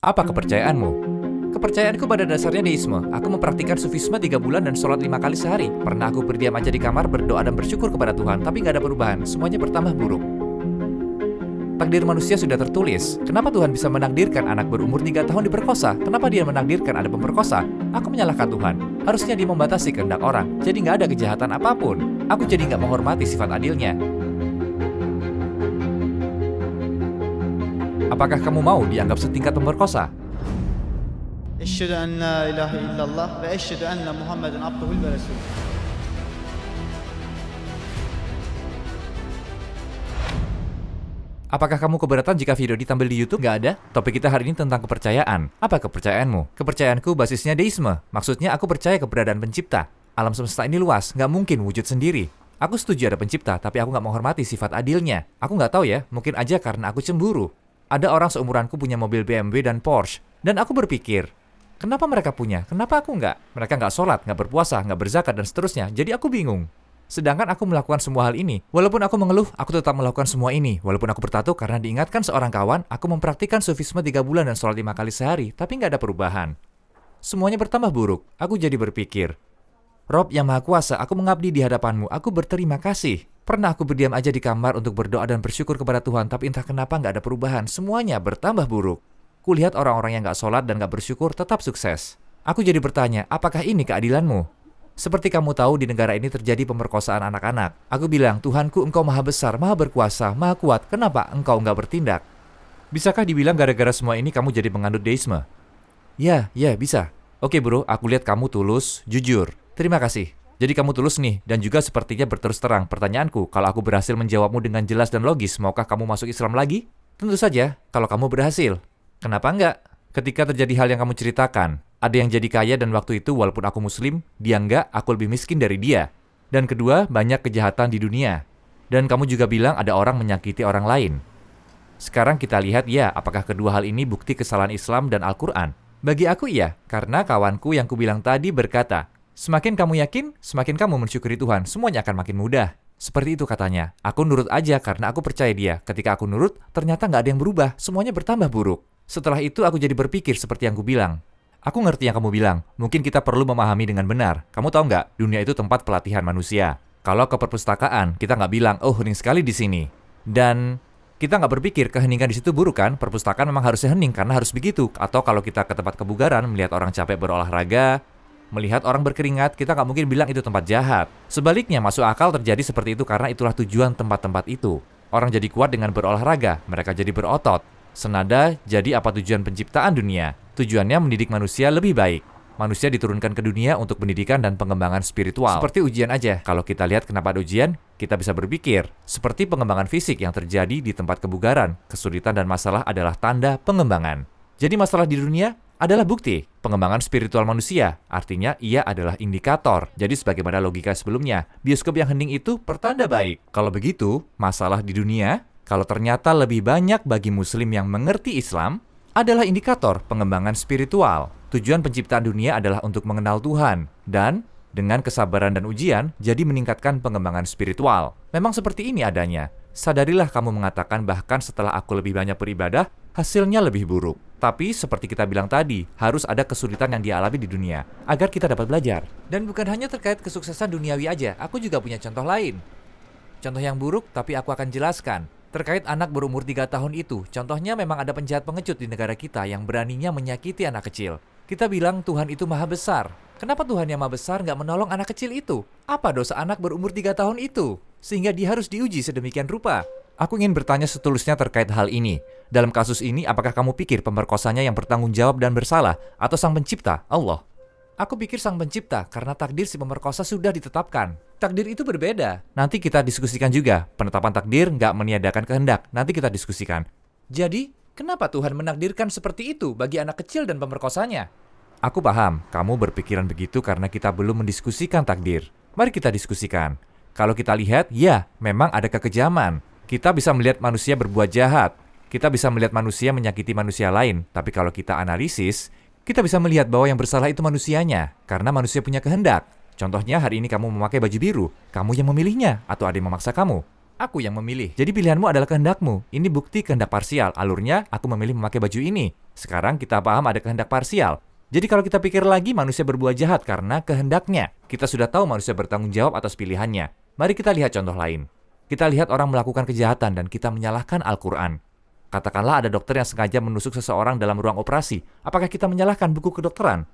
Apa kepercayaanmu? Kepercayaanku pada dasarnya deisme. Aku mempraktikkan sufisme 3 bulan dan sholat 5 kali sehari. Pernah aku berdiam aja di kamar, berdoa dan bersyukur kepada Tuhan, tapi nggak ada perubahan. Semuanya bertambah buruk. Takdir manusia sudah tertulis. Kenapa Tuhan bisa menakdirkan anak berumur 3 tahun diperkosa? Kenapa dia menakdirkan ada pemerkosa? Aku menyalahkan Tuhan. Harusnya dia membatasi kehendak orang. Jadi nggak ada kejahatan apapun. Aku jadi nggak menghormati sifat adilnya. Apakah kamu mau dianggap setingkat pemerkosa? Esyhadu an la ilaha illallah ve esyhadu enne Muhammeden abduhu ve resuluh. Apakah kamu keberatan jika video ditampil di YouTube? Nggak ada. Topik kita hari ini tentang kepercayaan. Apa kepercayaanmu? Kepercayaanku basisnya deisme. Maksudnya aku percaya keberadaan pencipta. Alam semesta ini luas, nggak mungkin wujud sendiri. Aku setuju ada pencipta, tapi aku nggak menghormati sifat adilnya. Aku nggak tahu ya, mungkin aja karena aku cemburu. Ada orang seumuranku punya mobil BMW dan Porsche. Dan aku berpikir, kenapa mereka punya? Kenapa aku nggak? Mereka nggak sholat, nggak berpuasa, nggak berzakat, dan seterusnya. Jadi aku bingung. Sedangkan aku melakukan semua hal ini. Walaupun aku mengeluh, aku tetap melakukan semua ini. Walaupun aku bertato karena diingatkan seorang kawan, aku mempraktikkan sufisme 3 bulan dan sholat 5 kali sehari, tapi nggak ada perubahan. Semuanya bertambah buruk. Aku jadi berpikir, Rob yang Maha Kuasa, aku mengabdi di hadapanmu. Aku berterima kasih. Pernah aku berdiam aja di kamar untuk berdoa dan bersyukur kepada Tuhan, tapi entah kenapa nggak ada perubahan. Semuanya bertambah buruk. Kulihat orang-orang yang nggak sholat dan nggak bersyukur tetap sukses. Aku jadi bertanya, apakah ini keadilanmu? Seperti kamu tahu, di negara ini terjadi pemerkosaan anak-anak. Aku bilang, Tuhanku, engkau maha besar, maha berkuasa, maha kuat. Kenapa engkau nggak bertindak? Bisakah dibilang gara-gara semua ini kamu jadi penganut deisme? Ya, bisa. Oke bro, aku lihat kamu tulus, jujur. Terima kasih. Jadi kamu tulus nih, dan juga sepertinya berterus terang. Pertanyaanku, kalau aku berhasil menjawabmu dengan jelas dan logis, maukah kamu masuk Islam lagi? Tentu saja, kalau kamu berhasil. Kenapa enggak? Ketika terjadi hal yang kamu ceritakan, ada yang jadi kaya dan waktu itu walaupun aku muslim, dia enggak, aku lebih miskin dari dia. Dan kedua, banyak kejahatan di dunia. Dan kamu juga bilang ada orang menyakiti orang lain. Sekarang kita lihat ya, apakah kedua hal ini bukti kesalahan Islam dan Al-Quran? Bagi aku iya, karena kawanku yang kubilang tadi berkata, semakin kamu yakin, semakin kamu mensyukuri Tuhan, semuanya akan makin mudah. Seperti itu katanya. Aku nurut aja karena aku percaya dia. Ketika aku nurut, ternyata nggak ada yang berubah, semuanya bertambah buruk. Setelah itu aku jadi berpikir seperti yang kubilang. Aku ngerti yang kamu bilang, mungkin kita perlu memahami dengan benar. Kamu tahu nggak, dunia itu tempat pelatihan manusia. Kalau ke perpustakaan, kita nggak bilang, oh hening sekali di sini. Dan kita nggak berpikir keheningan di situ buruk kan? Perpustakaan memang harusnya hening karena harus begitu. Atau kalau kita ke tempat kebugaran, melihat orang capek berolahraga, melihat orang berkeringat, kita nggak mungkin bilang itu tempat jahat. Sebaliknya, masuk akal terjadi seperti itu karena itulah tujuan tempat-tempat itu. Orang jadi kuat dengan berolahraga, mereka jadi berotot. Senada, jadi apa tujuan penciptaan dunia? Tujuannya mendidik manusia lebih baik. Manusia diturunkan ke dunia untuk pendidikan dan pengembangan spiritual. Seperti ujian aja. Kalau kita lihat kenapa ada ujian, kita bisa berpikir. Seperti pengembangan fisik yang terjadi di tempat kebugaran, kesulitan dan masalah adalah tanda pengembangan. Jadi masalah di dunia adalah bukti pengembangan spiritual manusia. Artinya ia adalah indikator. Jadi sebagaimana logika sebelumnya, bioskop yang hening itu pertanda baik. Kalau begitu, masalah di dunia, kalau ternyata lebih banyak bagi muslim yang mengerti Islam, adalah indikator pengembangan spiritual. Tujuan penciptaan dunia adalah untuk mengenal Tuhan. Dan dengan kesabaran dan ujian, jadi meningkatkan pengembangan spiritual. Memang seperti ini adanya. Sadarilah kamu mengatakan bahkan setelah aku lebih banyak beribadah, hasilnya lebih buruk. Tapi seperti kita bilang tadi, harus ada kesulitan yang dialami di dunia, agar kita dapat belajar. Dan bukan hanya terkait kesuksesan duniawi aja, aku juga punya contoh lain. Contoh yang buruk, tapi aku akan jelaskan. Terkait anak berumur 3 tahun itu, contohnya memang ada penjahat pengecut di negara kita yang beraninya menyakiti anak kecil. Kita bilang Tuhan itu maha besar. Kenapa Tuhan yang maha besar nggak menolong anak kecil itu? Apa dosa anak berumur 3 tahun itu? Sehingga dia harus diuji sedemikian rupa. Aku ingin bertanya setulusnya terkait hal ini. Dalam kasus ini, apakah kamu pikir pemerkosanya yang bertanggung jawab dan bersalah? Atau sang pencipta, Allah? Aku pikir sang pencipta karena takdir si pemerkosa sudah ditetapkan. Takdir itu berbeda. Nanti kita diskusikan juga. Penetapan takdir nggak meniadakan kehendak. Nanti kita diskusikan. Jadi, kenapa Tuhan menakdirkan seperti itu bagi anak kecil dan pemerkosanya? Aku paham, kamu berpikiran begitu karena kita belum mendiskusikan takdir. Mari kita diskusikan. Kalau kita lihat, ya, memang ada kekejaman. Kita bisa melihat manusia berbuat jahat. Kita bisa melihat manusia menyakiti manusia lain. Tapi kalau kita analisis, kita bisa melihat bahwa yang bersalah itu manusianya, karena manusia punya kehendak. Contohnya hari ini kamu memakai baju biru, kamu yang memilihnya, atau ada yang memaksa kamu. Aku yang memilih. Jadi pilihanmu adalah kehendakmu. Ini bukti kehendak parsial. Alurnya, aku memilih memakai baju ini. Sekarang kita paham ada kehendak parsial. Jadi kalau kita pikir lagi, manusia berbuat jahat karena kehendaknya. Kita sudah tahu manusia bertanggung jawab atas pilihannya. Mari kita lihat contoh lain. Kita lihat orang melakukan kejahatan dan kita menyalahkan Al-Quran. Katakanlah ada dokter yang sengaja menusuk seseorang dalam ruang operasi. Apakah kita menyalahkan buku kedokteran?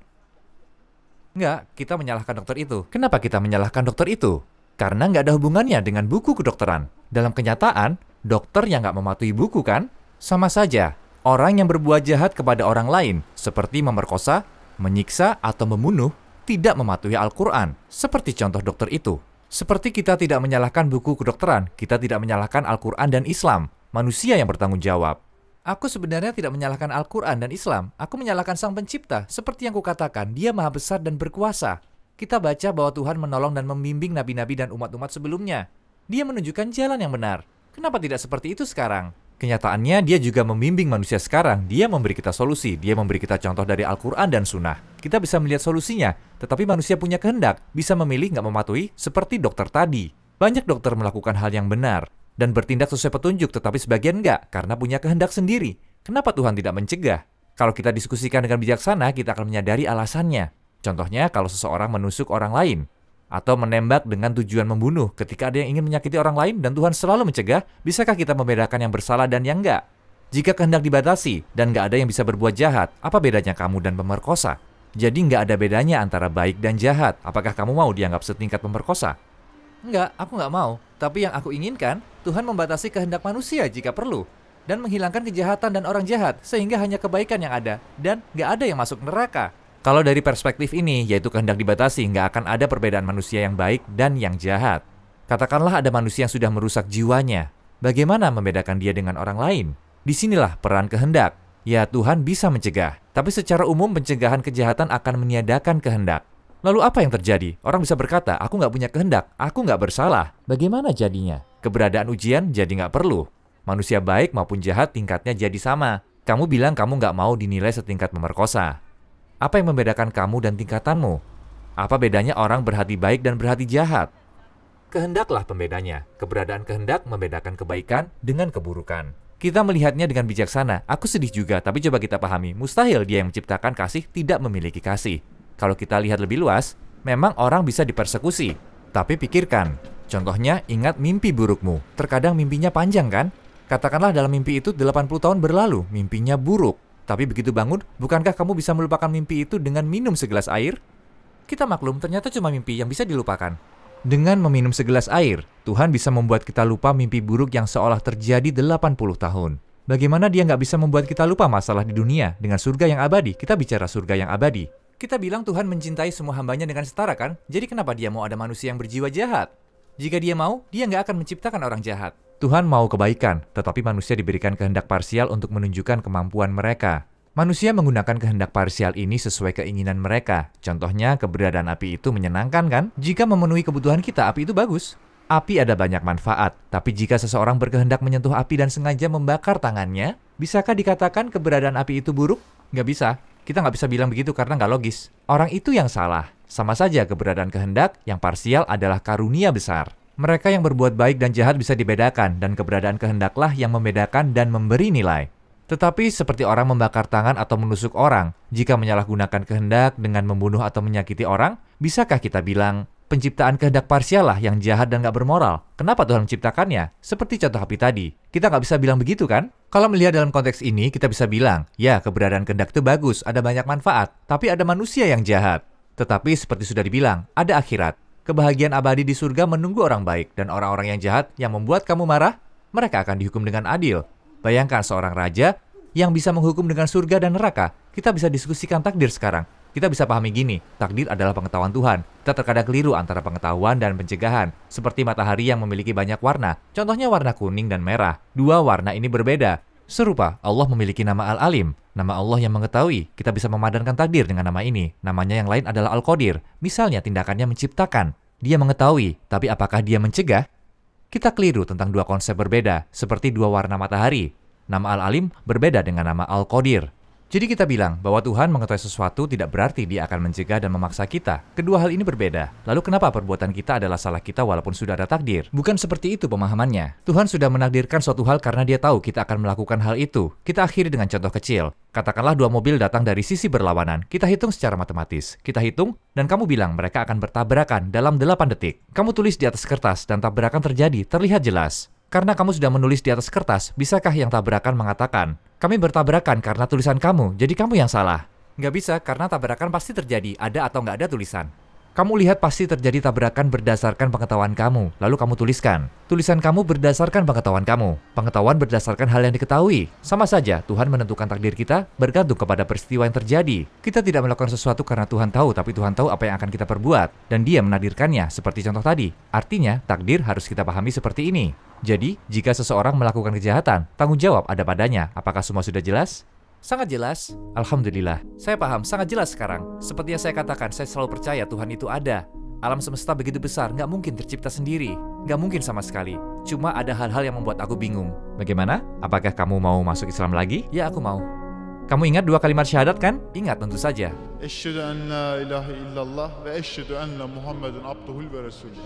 Enggak, kita menyalahkan dokter itu. Kenapa kita menyalahkan dokter itu? Karena nggak ada hubungannya dengan buku kedokteran. Dalam kenyataan, dokter yang nggak mematuhi buku kan? Sama saja, orang yang berbuat jahat kepada orang lain, seperti memerkosa, menyiksa, atau membunuh, tidak mematuhi Al-Quran, seperti contoh dokter itu. Seperti kita tidak menyalahkan buku kedokteran, kita tidak menyalahkan Al-Quran dan Islam, manusia yang bertanggung jawab. Aku sebenarnya tidak menyalahkan Al-Quran dan Islam, aku menyalahkan Sang Pencipta, seperti yang kukatakan, Dia Maha Besar dan berkuasa. Kita baca bahwa Tuhan menolong dan membimbing nabi-nabi dan umat-umat sebelumnya. Dia menunjukkan jalan yang benar. Kenapa tidak seperti itu sekarang? Kenyataannya, Dia juga membimbing manusia sekarang. Dia memberi kita solusi. Dia memberi kita contoh dari Al-Quran dan Sunnah. Kita bisa melihat solusinya. Tetapi manusia punya kehendak. Bisa memilih nggak mematuhi seperti dokter tadi. Banyak dokter melakukan hal yang benar dan bertindak sesuai petunjuk, tetapi sebagian nggak karena punya kehendak sendiri. Kenapa Tuhan tidak mencegah? Kalau kita diskusikan dengan bijaksana, kita akan menyadari alasannya. Contohnya, kalau seseorang menusuk orang lain atau menembak dengan tujuan membunuh ketika ada yang ingin menyakiti orang lain dan Tuhan selalu mencegah, bisakah kita membedakan yang bersalah dan yang enggak? Jika kehendak dibatasi dan nggak ada yang bisa berbuat jahat, apa bedanya kamu dan pemerkosa? Jadi nggak ada bedanya antara baik dan jahat. Apakah kamu mau dianggap setingkat pemerkosa? Enggak, aku nggak mau. Tapi yang aku inginkan, Tuhan membatasi kehendak manusia jika perlu dan menghilangkan kejahatan dan orang jahat sehingga hanya kebaikan yang ada dan nggak ada yang masuk neraka. Kalau dari perspektif ini, yaitu kehendak dibatasi, nggak akan ada perbedaan manusia yang baik dan yang jahat. Katakanlah ada manusia yang sudah merusak jiwanya. Bagaimana membedakan dia dengan orang lain? Disinilah peran kehendak. Ya, Tuhan bisa mencegah. Tapi secara umum pencegahan kejahatan akan meniadakan kehendak. Lalu apa yang terjadi? Orang bisa berkata, aku nggak punya kehendak, aku nggak bersalah. Bagaimana jadinya? Keberadaan ujian jadi nggak perlu. Manusia baik maupun jahat tingkatnya jadi sama. Kamu bilang kamu nggak mau dinilai setingkat pemerkosa. Apa yang membedakan kamu dan tingkatanmu? Apa bedanya orang berhati baik dan berhati jahat? Kehendaklah pembedanya. Keberadaan kehendak membedakan kebaikan dengan keburukan. Kita melihatnya dengan bijaksana. Aku sedih juga, tapi coba kita pahami. Mustahil Dia yang menciptakan kasih tidak memiliki kasih. Kalau kita lihat lebih luas, memang orang bisa dipersekusi. Tapi pikirkan, contohnya ingat mimpi burukmu. Terkadang mimpinya panjang kan? Katakanlah dalam mimpi itu 80 tahun berlalu, mimpinya buruk. Tapi begitu bangun, bukankah kamu bisa melupakan mimpi itu dengan minum segelas air? Kita maklum, ternyata cuma mimpi yang bisa dilupakan. Dengan meminum segelas air, Tuhan bisa membuat kita lupa mimpi buruk yang seolah terjadi 80 tahun. Bagaimana Dia nggak bisa membuat kita lupa masalah di dunia dengan surga yang abadi? Kita bicara surga yang abadi. Kita bilang Tuhan mencintai semua hambanya dengan setara kan? Jadi kenapa Dia mau ada manusia yang berjiwa jahat? Jika Dia mau, Dia nggak akan menciptakan orang jahat. Tuhan mau kebaikan, tetapi manusia diberikan kehendak parsial untuk menunjukkan kemampuan mereka. Manusia menggunakan kehendak parsial ini sesuai keinginan mereka. Contohnya, keberadaan api itu menyenangkan kan? Jika memenuhi kebutuhan kita, api itu bagus. Api ada banyak manfaat, tapi jika seseorang berkehendak menyentuh api dan sengaja membakar tangannya, bisakah dikatakan keberadaan api itu buruk? Nggak bisa. Kita nggak bisa bilang begitu karena nggak logis. Orang itu yang salah. Sama saja keberadaan kehendak yang parsial adalah karunia besar. Mereka yang berbuat baik dan jahat bisa dibedakan, dan keberadaan kehendaklah yang membedakan dan memberi nilai. Tetapi seperti orang membakar tangan atau menusuk orang, jika menyalahgunakan kehendak dengan membunuh atau menyakiti orang, bisakah kita bilang, penciptaan kehendak parsial lah yang jahat dan gak bermoral? Kenapa Tuhan menciptakannya? Seperti contoh api tadi. Kita gak bisa bilang begitu kan? Kalau melihat dalam konteks ini, kita bisa bilang, ya keberadaan kehendak itu bagus, ada banyak manfaat, tapi ada manusia yang jahat. Tetapi seperti sudah dibilang, ada akhirat. Kebahagiaan abadi di surga menunggu orang baik, dan orang-orang yang jahat yang membuat kamu marah, mereka akan dihukum dengan adil. Bayangkan seorang raja yang bisa menghukum dengan surga dan neraka. Kita bisa diskusikan takdir sekarang. Kita bisa pahami gini, takdir adalah pengetahuan Tuhan. Kita terkadang keliru antara pengetahuan dan pencegahan, seperti matahari yang memiliki banyak warna. Contohnya warna kuning dan merah. Dua warna ini berbeda. Serupa, Allah memiliki nama Al-Alim, nama Allah yang mengetahui. Kita bisa memadankan takdir dengan nama ini. Namanya yang lain adalah Al-Qadir. Misalnya tindakannya menciptakan. Dia mengetahui, tapi apakah Dia mencegah? Kita keliru tentang dua konsep berbeda, seperti dua warna matahari. Nama Al-Alim berbeda dengan nama Al-Qadir. Jadi kita bilang bahwa Tuhan mengetahui sesuatu tidak berarti Dia akan mencegah dan memaksa kita. Kedua hal ini berbeda. Lalu kenapa perbuatan kita adalah salah kita walaupun sudah ada takdir? Bukan seperti itu pemahamannya. Tuhan sudah menakdirkan suatu hal karena Dia tahu kita akan melakukan hal itu. Kita akhiri dengan contoh kecil. Katakanlah dua mobil datang dari sisi berlawanan. Kita hitung secara matematis. Kita hitung dan kamu bilang mereka akan bertabrakan dalam 8 detik. Kamu tulis di atas kertas dan tabrakan terjadi terlihat jelas. Karena kamu sudah menulis di atas kertas, bisakah yang tabrakan mengatakan, kami bertabrakan karena tulisan kamu, jadi kamu yang salah? Nggak bisa, karena tabrakan pasti terjadi, ada atau nggak ada tulisan. Kamu lihat pasti terjadi tabrakan berdasarkan pengetahuan kamu, lalu kamu tuliskan. Tulisan kamu berdasarkan pengetahuan kamu. Pengetahuan berdasarkan hal yang diketahui. Sama saja, Tuhan menentukan takdir kita bergantung kepada peristiwa yang terjadi. Kita tidak melakukan sesuatu karena Tuhan tahu, tapi Tuhan tahu apa yang akan kita perbuat. Dan Dia menakdirkannya, seperti contoh tadi. Artinya, takdir harus kita pahami seperti ini. Jadi, jika seseorang melakukan kejahatan, tanggung jawab ada padanya. Apakah semua sudah jelas? Sangat jelas. Alhamdulillah. Saya paham, sangat jelas sekarang. Seperti yang saya katakan, saya selalu percaya Tuhan itu ada. Alam semesta begitu besar, nggak mungkin tercipta sendiri. Nggak mungkin sama sekali. Cuma ada hal-hal yang membuat aku bingung. Bagaimana? Apakah kamu mau masuk Islam lagi? Ya, aku mau. Kamu ingat 2 kalimat syahadat kan? Ingat, tentu saja. Eşhedü en la ilahe illallah ve eşhedü enne Muhammeden abduhu ve resulüh.